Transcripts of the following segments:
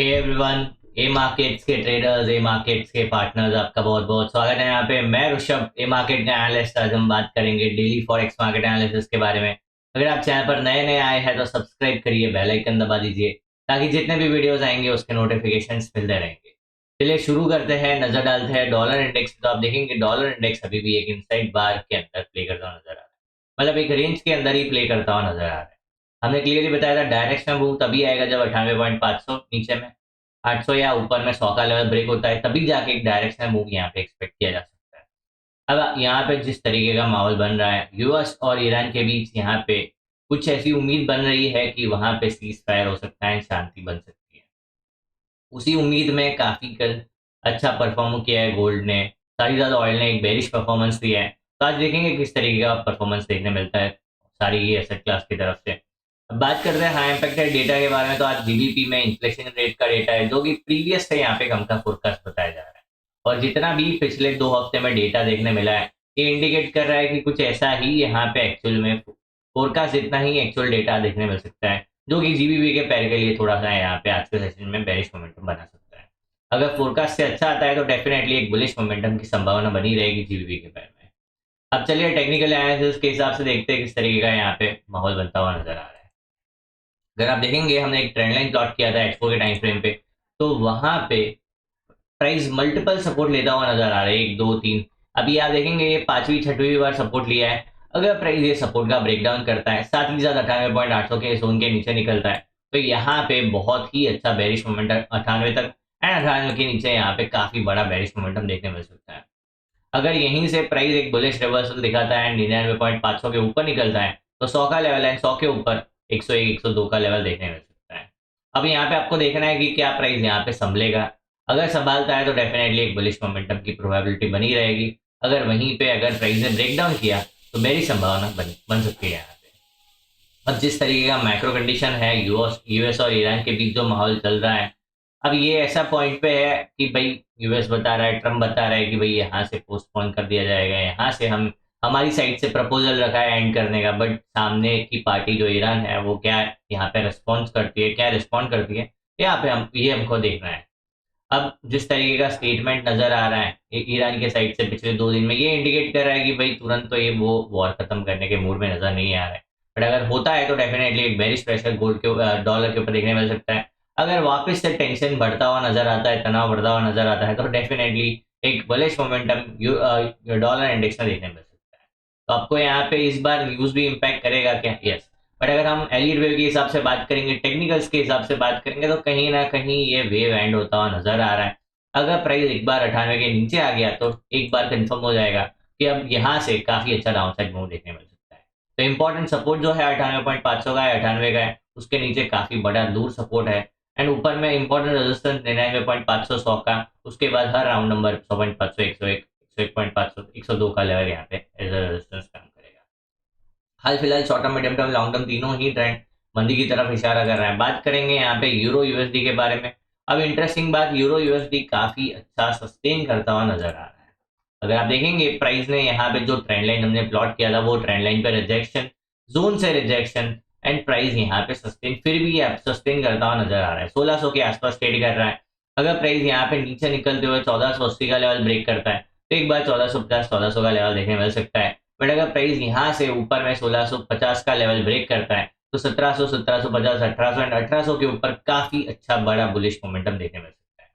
Hey everyone, ए markets के traders, ए markets के partners, आपका बहुत बहुत स्वागत है यहाँ पे। मैं ऋषभ, ए मार्केट का एनालिस्ट। आज हम बात करेंगे डेली फॉरेक्स मार्केट एनालिसिस के बारे में। अगर आप चैनल पर नए नए आए हैं तो सब्सक्राइब करिए, बेल आइकन दबा दीजिए ताकि जितने भी वीडियोस आएंगे उसके नोटिफिकेशंस मिलते रहेंगे। चलिए शुरू करते हैं, नजर डालते हैं डॉलर इंडेक्स। तो आप देखेंगे डॉलर इंडेक्स अभी भी एक इनसाइड बार के अंदर प्ले करता हुआ नजर आ रहा है, मतलब एक रेंज के अंदर ही प्ले करता हुआ नजर आ रहा है। हमने क्लियरली बताया था डायरेक्शनल मूव तभी आएगा जब 98.500 नीचे में 800 या ऊपर में 100 का लेवल ब्रेक होता है, तभी जाके एक डायरेक्शनल मूव यहाँ पे एक्सपेक्ट किया जा सकता है। अब यहाँ पे जिस तरीके का माहौल बन रहा है यूएस और ईरान के बीच, यहाँ पे कुछ ऐसी उम्मीद बन रही है कि वहां पे सीज फायर हो सकता है, शांति बन सकती है। उसी उम्मीद में काफी कल अच्छा परफॉर्म किया है गोल्ड ने, सारी ज्यादा ऑयल ने एक बेरिश परफॉर्मेंस दिया है। तो आज देखेंगे किस तरीके का परफॉर्मेंस देखने मिलता है सारी ये एसेट क्लास की तरफ से। अब बात करते हैं हाई इम्पैक्टेड डेटा के बारे में। तो आज जीडीपी में इन्फ्लेशन रेट का डेटा है जो कि प्रीवियस से यहाँ पे कम का फोरकास्ट बताया जा रहा है, और जितना भी पिछले 2 हफ्ते में डेटा देखने मिला है ये इंडिकेट कर रहा है कि कुछ ऐसा ही यहाँ पे एक्चुअल में फोरकास्ट जितना ही एक्चुअल डेटा देखने मिल सकता है, जो कि जीबीपी के पैर के लिए थोड़ा सा यहाँ पे आज के सेशन में बेरिश मोमेंटम बना सकता है। अगर फोरकास्ट से अच्छा आता है तो डेफिनेटली एक बुलिश मोमेंटम की संभावना बनी रहेगी जीबीपी के पैर में। अब चलिए टेक्निकल एनालिसिस के हिसाब से देखते हैं किस तरीके का यहाँ पे माहौल बनता हुआ नजर आ रहा है। अगर आप देखेंगे हमने एक ट्रेंड लाइन प्लॉट किया था एक्सपो के टाइम फ्रेम पे, तो वहां पे प्राइस मल्टीपल सपोर्ट लेता हुआ नजर आ रहा है, 1 2 3। अभी आप देखेंगे ये 5वीं 6वीं बार सपोर्ट लिया है। अगर प्राइस ये सपोर्ट का ब्रेकडाउन करता है, साथ ही साथ 98.800 के जोन के नीचे निकलता है, तो यहाँ पे बहुत ही अच्छा बेरिश मोमेंटम 98 तक एंड 98 के नीचे यहाँ पे काफी बड़ा बेरिश मोमेंटम देखने मिल सकता है। अगर यहीं से प्राइस एक बुलिश रिवर्सल दिखाता है 99.500 के ऊपर निकलता है, तो 100 का लेवल है, 100 के ऊपर 101 102 का लेवल देखने मिल सकता है। अब यहाँ पे आपको देखना है कि क्या प्राइस यहाँ पे संभलेगा। अगर संभालता है तो डेफिनेटली एक बुलिश मोमेंटम की प्रोबेबिलिटी बनी रहेगी। अगर वहीं पे अगर प्राइस ने ब्रेकडाउन किया तो मेरी संभावना बन सकती है यहाँ पे। अब जिस तरीके का मैक्रो कंडीशन है यूएस यूएस और ईरान के बीच जो माहौल चल रहा है, अब ये ऐसा पॉइंट पे है कि भाई यूएस बता रहा है, ट्रम्प बता रहा है कि भाई यहाँ से पोस्टपोन कर दिया जाएगा, यहाँ से हम हमारी साइड से प्रपोजल रखा है एंड करने का, बट सामने की पार्टी जो ईरान है वो क्या यहाँ पे रिस्पॉन्स करती है, क्या रिस्पॉन्ड करती है, यहाँ पे हम ये हमको देखना है। अब जिस तरीके का स्टेटमेंट नजर आ रहा है ईरान के साइड से पिछले 2 दिन में, ये इंडिकेट कर रहा है कि भाई तुरंत तो ये वो वॉर खत्म करने के मूड में नजर नहीं आ रहा है। बट अगर होता है तो डेफिनेटली एक बेरिश प्रेशर गोल्ड के डॉलर के ऊपर देखने मिल सकता है। अगर वापस से टेंशन बढ़ता हुआ नजर आता है, तनाव बढ़ता हुआ नजर आता है, तो डेफिनेटली एक बुलिश मोमेंटम डॉलर इंडेक्स में देखने मिल सकता है। तो आपको यहाँ पे इस बार न्यूज भी इम्पैक्ट करेगा क्या? यस। बट अगर हम एलिट वेव के हिसाब से बात करेंगे, टेक्निकल्स के हिसाब से बात करेंगे, तो कहीं ना कहीं ये वेव एंड होता हुआ नजर आ रहा है। अगर प्राइस एक बार 98 के नीचे आ गया तो एक बार कंफर्म हो जाएगा कि अब यहाँ से काफी अच्छा डाउनसाइड मूव देखने मिल सकता है। तो इंपॉर्टेंट सपोर्ट जो है 98.500 का है, 98 का है, उसके नीचे काफी बड़ा दूर सपोर्ट है। एंड ऊपर में इंपॉर्टेंट रेजिस्टेंस 99.500 100 का, उसके बाद हर राउंड नंबर 100.500 101 101.500 102 का लेवल यहाँ पे एज अ रेजिस्टेंस काम करेगा। हाल फिलहाल short term, medium term, long term तीनों ही ट्रेंड मंदी की तरफ इशारा कर रहा है। बात करेंगे यहाँ पे यूरो यूएसडी के बारे में। अब इंटरेस्टिंग बात, यूरो यूएसडी काफी अच्छा सस्टेन करता हुआ नजर आ रहा है। अगर आप देखेंगे प्राइस ने यहाँ पे जो ट्रेंड लाइन हमने प्लॉट किया था वो ट्रेंड लाइन पे रिजेक्शन, जोन से रिजेक्शन, एंड प्राइस यहाँ पे सस्टेन, फिर भी सस्टेन करता हुआ नजर आ रहा है, 1600 के आसपास ट्रेड कर रहा है। अगर प्राइस यहाँ पे नीचे निकलते हुए 1480 का लेवल ब्रेक करता है तो एक बार 1450 1400 का लेवल देखने मिल सकता है। बट अगर प्राइस यहाँ से ऊपर में 1650 का लेवल ब्रेक करता है तो 1700 1750 1800 एंड 1800 के ऊपर काफी अच्छा बड़ा बुलिश मोमेंटम देखने मिल सकता है।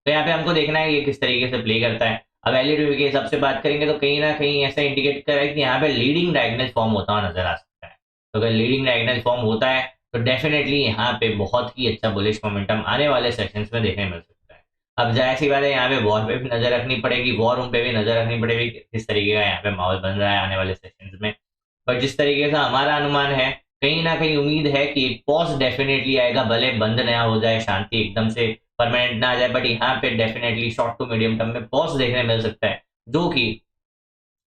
तो यहाँ पे हमको देखना है ये किस तरीके से प्ले करता है। अब एलईडी के हिसाब से बात करेंगे तो कहीं ना कहीं ऐसा इंडिकेट कर रहा है कि यहाँ पे लीडिंग डायगोनल फॉर्म होता हुआ नजर आ सकता है। तो अगर लीडिंग डायगोनल फॉर्म होता है तो डेफिनेटली यहाँ पे बहुत ही अच्छा बुलिश मोमेंटम आने वाले सेशंस में देखने मिल सकता है। अब जाहिर सी बात है यहाँ पे वॉर पे भी नजर रखनी पड़ेगी, वॉर रूम पे भी नजर रखनी पड़ेगी किस तरीके का यहाँ पे माहौल बन रहा है आने वाले सेशंस में। पर जिस तरीके से हमारा अनुमान है, कहीं ना कहीं उम्मीद है कि एक पॉज डेफिनेटली आएगा, भले बंद नया हो जाए, शांति एकदम से परमानेंट ना आ जाए, बट यहाँ पे definitely short to medium term में पॉज देखने मिल सकता है, जो कि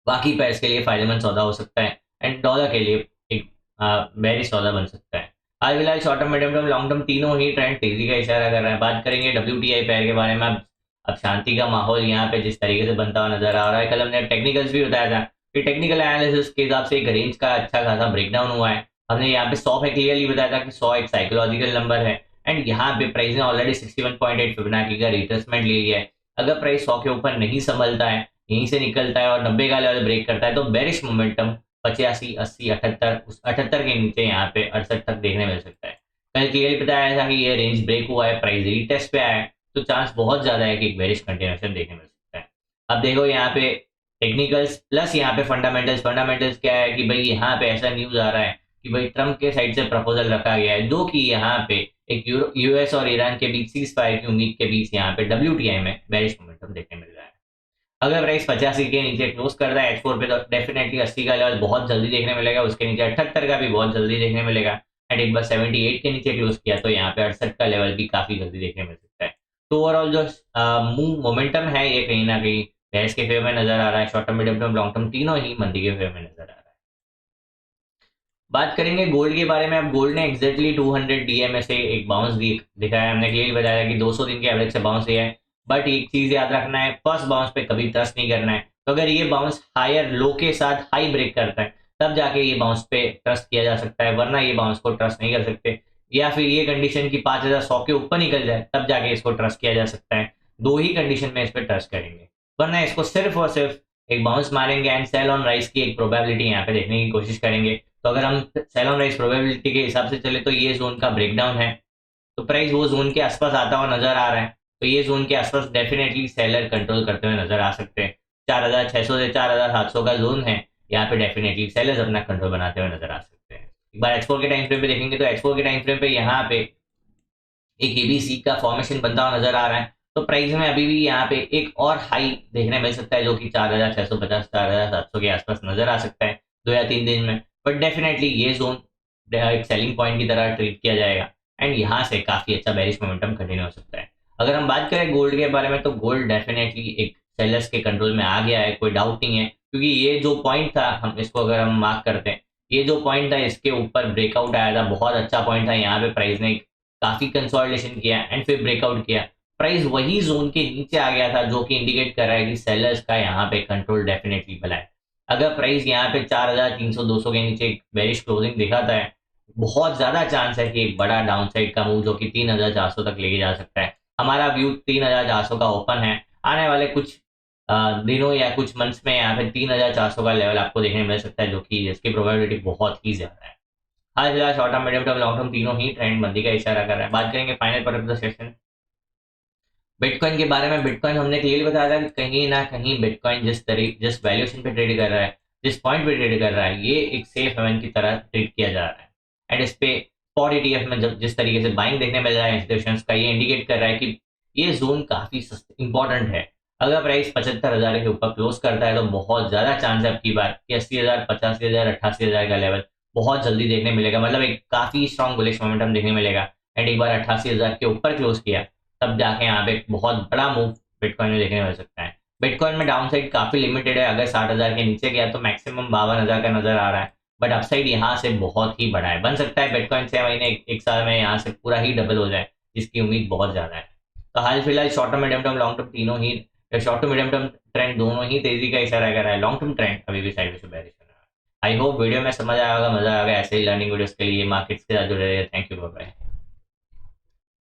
बाकी पैर्स के लिए फायदेमंद सौदा हो सकता है एंड डॉलर के लिए एक बेरिश सौदा बन सकता है। आज फिलहाल short term, medium term, long term तीनों ही ट्रेंड तेजी का इशारा कर रहे हैं। बात करेंगे WTI पैर के बारे में। अब शांति का माहौल यहाँ पे जिस तरीके से बनता हुआ नजर आ रहा है, कल हमने टेक्निकल्स भी बताया था कि टेक्निकल एनालिसिस के हिसाब से एक रेंज का अच्छा खासा ब्रेकडाउन हुआ है। हमने यहाँ पे 100 पे क्लियरली बताया था कि 100 एक साइकोलॉजिकल नंबर है एंड यहाँ पे प्राइस ने ऑलरेडी 61.8 फिबोनाची का रिट्रेसमेंट ले लिया है। अगर प्राइस 100 के ऊपर नहीं संभलता है, यहीं से निकलता है और 90 का लेवल ब्रेक करता है, तो बेरिश मोमेंटम 85, 80, 78, उस 78 के नीचे यहाँ पे 68 तक देखने मिल सकता है। कल क्लियरली बताया था कि ये रेंज ब्रेक हुआ है, प्राइस रीटेस्ट पे आया है, तो चांस बहुत ज्यादा है कि एक बेरिश कंटिन्यूएशन देखने मिल सकता है। अब देखो यहाँ पे टेक्निकल्स प्लस यहाँ पे फंडामेंटल्स। फंडामेंटल्स क्या है कि भाई यहाँ पे ऐसा न्यूज आ रहा है कि भाई ट्रम्प के साइड से प्रपोजल रखा गया है, जो कि यहाँ पे एक यूएस और ईरान के बीच सीज फायर की उम्मीद के बीच यहाँ पे WTI में बेरिश मोमेंटम देखने मिल रहा है। अगर प्राइस 85 के नीचे क्लोज करता है H4 पे, तो डेफिनेटली 80 का लेवल बहुत जल्दी देखने मिलेगा, उसके नीचे 78 का भी बहुत जल्दी देखने मिलेगा। एंड एक बार 78 के नीचे क्लोज किया तो यहाँ पे 68 का लेवल भी काफी जल्दी देखने मिल सकता है। तो ओवरऑल जो मूव मोमेंटम है ये कहीं ना कहीं बेयर्स के फेवर में नजर आ रहा है। Short term, medium term, long term तीनों ही मंदी के फेवर में नजर आ रहा है। बात करेंगे गोल्ड के बारे में। अब गोल्ड ने एक्जैक्टली 200 डीएमए से एक बाउंस दिखाया। हमने क्लियरली बताया कि 200 दिन के एवरेज से बाउंस दिया है, बट एक चीज याद रखना है, फर्स्ट बाउंस पे कभी ट्रस्ट नहीं करना है। तो अगर ये बाउंस हायर लो के साथ हाई ब्रेक करता है, तब जाके ये बाउंस पे ट्रस्ट किया जा सकता है, वरना ये बाउंस को ट्रस्ट नहीं कर सकते। या फिर ये कंडीशन की 5100 के ऊपर निकल जाए, तब जाके इसको ट्रस्ट किया जा सकता है। दो ही कंडीशन में इस पर ट्रस्ट करेंगे, वरना इसको सिर्फ और सिर्फ एक बाउंस मारेंगे एंड सेल ऑन राइस की एक प्रोबेबिलिटी यहाँ पे देखने की कोशिश करेंगे। तो अगर हम सेल ऑन राइस प्रोबेबिलिटी के हिसाब से चले तो ये जोन का ब्रेकडाउन है, तो प्राइस वो जोन के आसपास आता हुआ नजर आ रहा है। तो ये जोन के आसपास डेफिनेटली सेलर कंट्रोल करते हुए नजर आ सकते हैं। 4600 से 4700 का जोन है, यहाँ पे डेफिनेटली सेलर्स अपना कंट्रोल बनाते हुए नजर आ सकते हैं। एक बार H4 के टाइम फ्रेम पे देखेंगे तो H4 के टाइम फ्रेम पे यहाँ पे एक ABC का फॉर्मेशन बनता हुआ नजर आ रहा है। तो प्राइस में अभी भी यहाँ पे एक और हाई देखने मिल सकता है, जो कि 4650, 4700 के आसपास नजर आ सकता है 2 या 3 दिन में। बट डेफिनेटली ये जोन एक सेलिंग पॉइंट की तरह ट्रीट किया जाएगा एंड यहाँ से काफी अच्छा बेरिश मोमेंटम कंटिन्यू हो सकता है। अगर हम बात करें गोल्ड के बारे में, तो गोल्ड डेफिनेटली एक सेलर्स के कंट्रोल में आ गया है, कोई डाउट नहीं है। क्योंकि ये जो पॉइंट था, हम इसको अगर हम मार्क करते हैं, ये जो पॉइंट था इसके ऊपर ब्रेकआउट आया था, बहुत अच्छा पॉइंट था। यहाँ पे प्राइस ने काफी कंसोलिडेशन किया एंड फिर ब्रेकआउट किया। प्राइस वही जोन के नीचे आ गया था, जो कि इंडिकेट कर रहा है कि सेलर्स का यहाँ पे कंट्रोल डेफिनेटली बना है। अगर प्राइस यहाँ पे 4300, 200 के नीचे बेरिश क्लोजिंग दिखाता है, बहुत ज्यादा चांस है कि एक बड़ा डाउनसाइड का मूव जो कि 3400 तक लेके जा सकता है। हमारा व्यू 3400 का ओपन है। आने वाले कुछ दिनों या कुछ मंथ्स में यहाँ पे 3400 का लेवल आपको देखने मिल सकता है, जो कि जिसकी प्रोबेबिलिटी बहुत ही ज्यादा है। हाल फिलहाल short term, medium term, long term तीनों ही ट्रेंड मंदी का इशारा कर रहा है। बात करेंगे फाइनल पर ऑफ द सेशन बिटकॉइन के बारे में। बिटकॉइन हमने क्लियरली बताया था कि कहीं ना कहीं बिटकॉइन जिस वैल्यूएशन पे ट्रेड कर रहा है, जिस पॉइंट पे ट्रेड कर रहा है, ये एक सेफ हेवन की तरह ट्रीट किया जा रहा है। एंड इस पे स्पॉट ETF में जिस तरीके से बाइंग देखने मिल रहा है इंस्टीट्यूशंस का, ये इंडिकेट कर रहा है कि ये जोन काफी इंपॉर्टेंट है। अगर प्राइस 75,000 के ऊपर क्लोज करता है, तो बहुत ज्यादा चांस है अब की बार कि 80,000, 85,000, 88,000 का लेवल बहुत जल्दी देखने मिलेगा। मतलब एक काफी स्ट्रॉन्ग बुलिश मोमेंटम देखने मिलेगा। एंड एक बार 88,000 के ऊपर क्लोज किया, तब जाके यहाँ पे एक बहुत बड़ा मूव बिटकॉइन में देखने मिल सकता है। बिटकॉइन में डाउन साइड काफी लिमिटेड है। अगर 60,000 के नीचे गया तो मैक्सिमम 52,000 का नजर आ रहा है, बट अपसाइड यहाँ से बहुत ही बड़ा है। बन सकता है बिटकॉइन 6 महीने, एक साल में यहाँ से पूरा ही डबल हो जाए, जिसकी उम्मीद बहुत ज्यादा है। तो हाल फिलहाल short term, medium term, long term तीनों ही, short term medium term trend दोनों ही तेजी का इशारा कर रहा है। लॉन्ग टर्म ट्रेंड अभी भी साइड से बेरिश कर रहा है। आई होप वीडियो में समझ आया होगा, मजा आ गया। ऐसे ही लर्निंग वीडियोस के लिए मार्केट्स के साथ जुड़े रहिए। Thank you, bye bye.